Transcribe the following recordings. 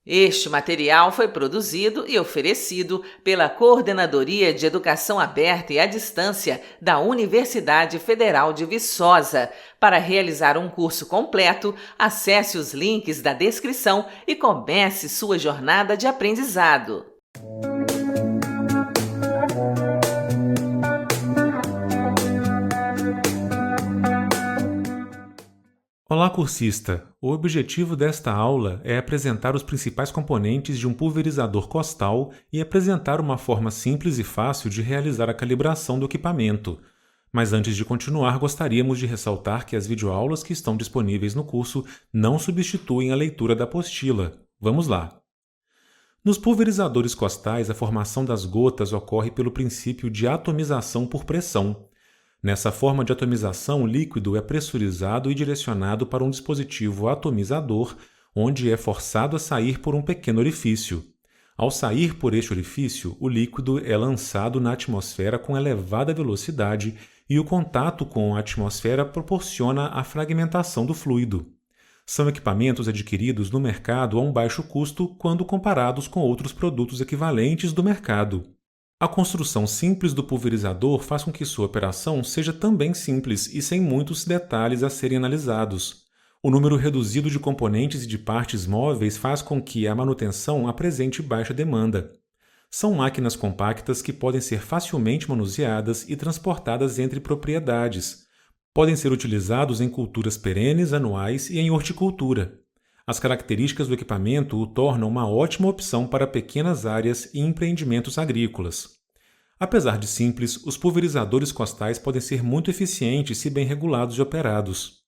Este material foi produzido e oferecido pela Coordenadoria de Educação Aberta e à Distância da Universidade Federal de Viçosa. Para realizar um curso completo, acesse os links da descrição e comece sua jornada de aprendizado. Olá, cursista! O objetivo desta aula é apresentar os principais componentes de um pulverizador costal e apresentar uma forma simples e fácil de realizar a calibração do equipamento. Mas antes de continuar, gostaríamos de ressaltar que as videoaulas que estão disponíveis no curso não substituem a leitura da apostila. Vamos lá! Nos pulverizadores costais, a formação das gotas ocorre pelo princípio de atomização por pressão. Nessa forma de atomização, o líquido é pressurizado e direcionado para um dispositivo atomizador, onde é forçado a sair por um pequeno orifício. Ao sair por este orifício, o líquido é lançado na atmosfera com elevada velocidade e o contato com a atmosfera proporciona a fragmentação do fluido. São equipamentos adquiridos no mercado a um baixo custo quando comparados com outros produtos equivalentes do mercado. A construção simples do pulverizador faz com que sua operação seja também simples e sem muitos detalhes a serem analisados. O número reduzido de componentes e de partes móveis faz com que a manutenção apresente baixa demanda. São máquinas compactas que podem ser facilmente manuseadas e transportadas entre propriedades. Podem ser utilizados em culturas perenes, anuais e em horticultura. As características do equipamento o tornam uma ótima opção para pequenas áreas e empreendimentos agrícolas. Apesar de simples, os pulverizadores costais podem ser muito eficientes se bem regulados e operados.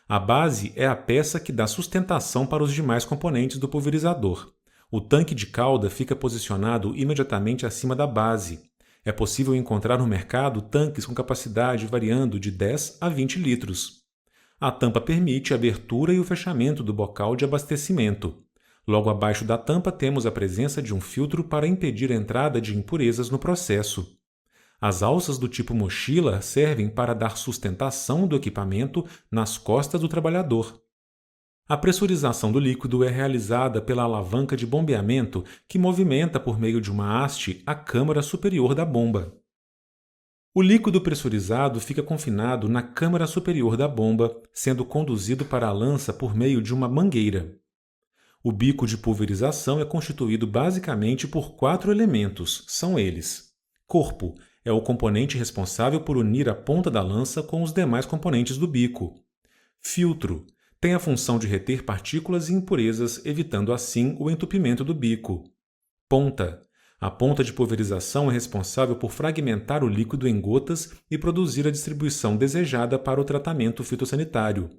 A base é a peça que dá sustentação para os demais componentes do pulverizador. O tanque de cauda fica posicionado imediatamente acima da base. É possível encontrar no mercado tanques com capacidade variando de 10 a 20 litros. A tampa permite a abertura e o fechamento do bocal de abastecimento. Logo abaixo da tampa temos a presença de um filtro para impedir a entrada de impurezas no processo. As alças do tipo mochila servem para dar sustentação do equipamento nas costas do trabalhador. A pressurização do líquido é realizada pela alavanca de bombeamento que movimenta por meio de uma haste a câmara superior da bomba. O líquido pressurizado fica confinado na câmara superior da bomba, sendo conduzido para a lança por meio de uma mangueira. O bico de pulverização é constituído basicamente por 4 elementos, são eles: corpo é o componente responsável por unir a ponta da lança com os demais componentes do bico. Filtro tem a função de reter partículas e impurezas, evitando assim o entupimento do bico. Ponta. A ponta de pulverização é responsável por fragmentar o líquido em gotas e produzir a distribuição desejada para o tratamento fitossanitário.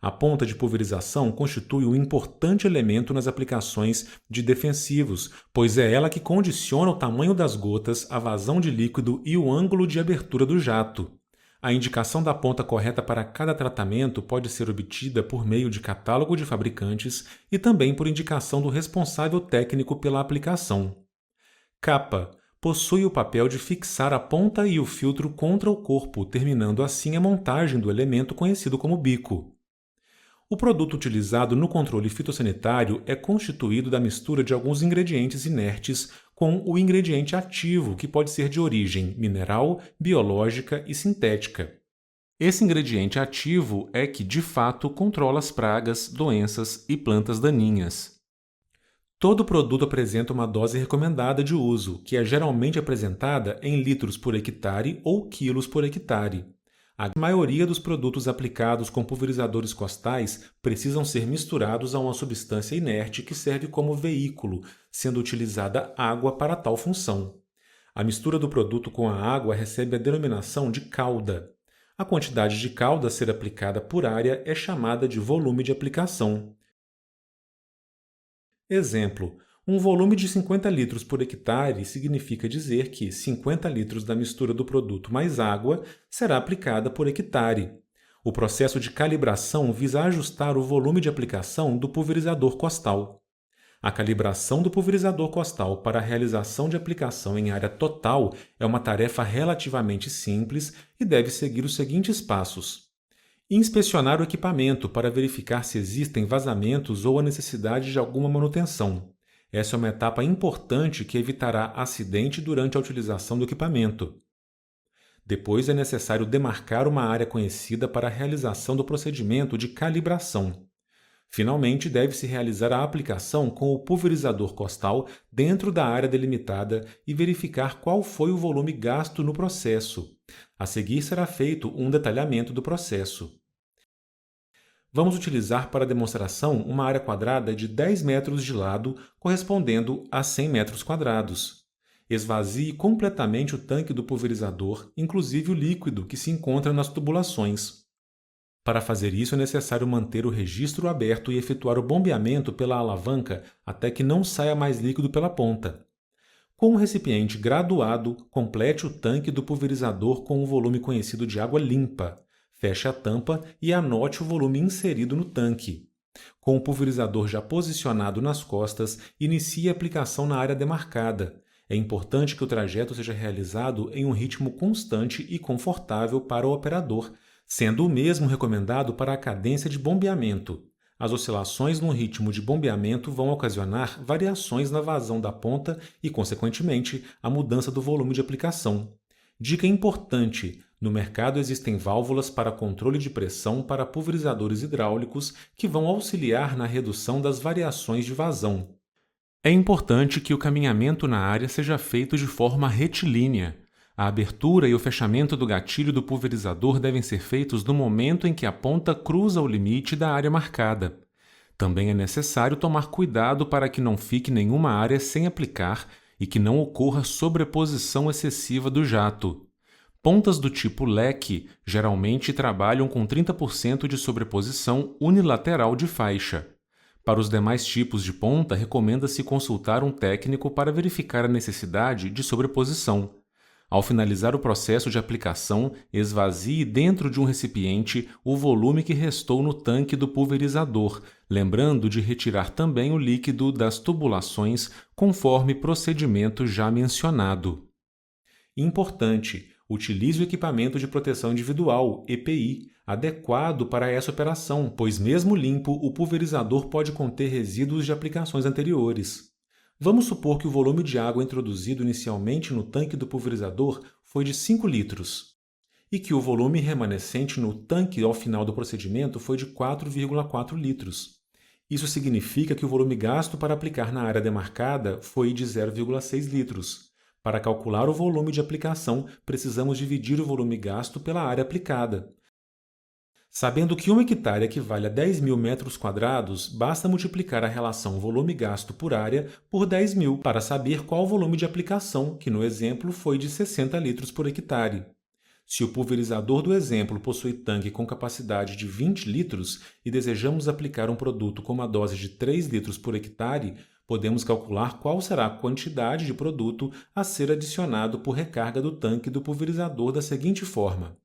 A ponta de pulverização constitui um importante elemento nas aplicações de defensivos, pois é ela que condiciona o tamanho das gotas, a vazão de líquido e o ângulo de abertura do jato. A indicação da ponta correta para cada tratamento pode ser obtida por meio de catálogo de fabricantes e também por indicação do responsável técnico pela aplicação. Capa possui o papel de fixar a ponta e o filtro contra o corpo, terminando assim a montagem do elemento conhecido como bico. O produto utilizado no controle fitossanitário é constituído da mistura de alguns ingredientes inertes com o ingrediente ativo, que pode ser de origem mineral, biológica e sintética. Esse ingrediente ativo é que, de fato, controla as pragas, doenças e plantas daninhas. Todo produto apresenta uma dose recomendada de uso, que é geralmente apresentada em litros por hectare ou quilos por hectare. A maioria dos produtos aplicados com pulverizadores costais precisam ser misturados a uma substância inerte que serve como veículo, sendo utilizada água para tal função. A mistura do produto com a água recebe a denominação de calda. A quantidade de calda a ser aplicada por área é chamada de volume de aplicação. Exemplo: um volume de 50 litros por hectare significa dizer que 50 litros da mistura do produto mais água será aplicada por hectare. O processo de calibração visa ajustar o volume de aplicação do pulverizador costal. A calibração do pulverizador costal para a realização de aplicação em área total é uma tarefa relativamente simples e deve seguir os seguintes passos: Inspecionar o equipamento para verificar se existem vazamentos ou a necessidade de alguma manutenção. Essa é uma etapa importante que evitará acidente durante a utilização do equipamento. Depois é necessário demarcar uma área conhecida para a realização do procedimento de calibração. Finalmente, deve-se realizar a aplicação com o pulverizador costal dentro da área delimitada e verificar qual foi o volume gasto no processo. A seguir será feito um detalhamento do processo. Vamos utilizar para a demonstração uma área quadrada de 10 metros de lado, correspondendo a 100 metros quadrados. Esvazie completamente o tanque do pulverizador, inclusive o líquido que se encontra nas tubulações. Para fazer isso, é necessário manter o registro aberto e efetuar o bombeamento pela alavanca até que não saia mais líquido pela ponta. Com o recipiente graduado, complete o tanque do pulverizador com um volume conhecido de água limpa. Feche a tampa e anote o volume inserido no tanque. Com o pulverizador já posicionado nas costas, inicie a aplicação na área demarcada. É importante que o trajeto seja realizado em um ritmo constante e confortável para o operador, sendo o mesmo recomendado para a cadência de bombeamento. As oscilações no ritmo de bombeamento vão ocasionar variações na vazão da ponta e, consequentemente, a mudança do volume de aplicação. Dica importante: no mercado existem válvulas para controle de pressão para pulverizadores hidráulicos que vão auxiliar na redução das variações de vazão. É importante que o caminhamento na área seja feito de forma retilínea. A abertura e o fechamento do gatilho do pulverizador devem ser feitos no momento em que a ponta cruza o limite da área marcada. Também é necessário tomar cuidado para que não fique nenhuma área sem aplicar e que não ocorra sobreposição excessiva do jato. Pontas do tipo leque geralmente trabalham com 30% de sobreposição unilateral de faixa. Para os demais tipos de ponta, recomenda-se consultar um técnico para verificar a necessidade de sobreposição. Ao finalizar o processo de aplicação, esvazie dentro de um recipiente o volume que restou no tanque do pulverizador, lembrando de retirar também o líquido das tubulações conforme procedimento já mencionado. Importante: utilize o equipamento de proteção individual, EPI, adequado para essa operação, pois mesmo limpo, o pulverizador pode conter resíduos de aplicações anteriores. Vamos supor que o volume de água introduzido inicialmente no tanque do pulverizador foi de 5 litros e que o volume remanescente no tanque ao final do procedimento foi de 4,4 litros. Isso significa que o volume gasto para aplicar na área demarcada foi de 0,6 litros. Para calcular o volume de aplicação, precisamos dividir o volume gasto pela área aplicada. Sabendo que 1 hectare equivale a 10.000 metros quadrados, basta multiplicar a relação volume gasto por área por 10.000 para saber qual o volume de aplicação, que no exemplo foi de 60 litros por hectare. Se o pulverizador do exemplo possui tanque com capacidade de 20 litros e desejamos aplicar um produto com uma dose de 3 litros por hectare, podemos calcular qual será a quantidade de produto a ser adicionado por recarga do tanque do pulverizador da seguinte forma.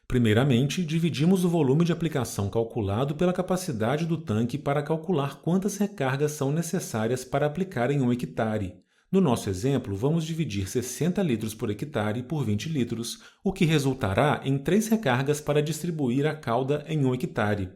Primeiramente, dividimos o volume de aplicação calculado pela capacidade do tanque para calcular quantas recargas são necessárias para aplicar em 1 hectare. No nosso exemplo, vamos dividir 60 litros por hectare por 20 litros, o que resultará em 3 recargas para distribuir a calda em 1 hectare.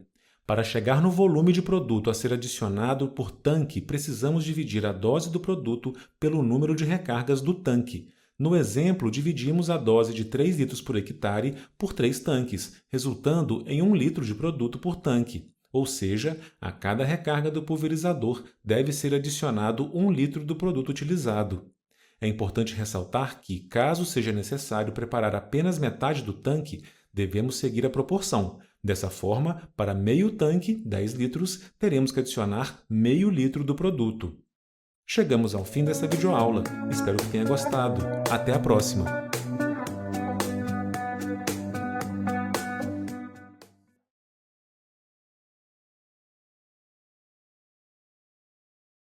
Para chegar no volume de produto a ser adicionado por tanque, precisamos dividir a dose do produto pelo número de recargas do tanque. No exemplo, dividimos a dose de 3 litros por hectare por 3 tanques, resultando em 1 litro de produto por tanque. Ou seja, a cada recarga do pulverizador deve ser adicionado 1 litro do produto utilizado. É importante ressaltar que, caso seja necessário preparar apenas metade do tanque, devemos seguir a proporção. Dessa forma, para meio tanque, 10 litros, teremos que adicionar meio litro do produto. Chegamos ao fim dessa videoaula. Espero que tenha gostado. Até a próxima!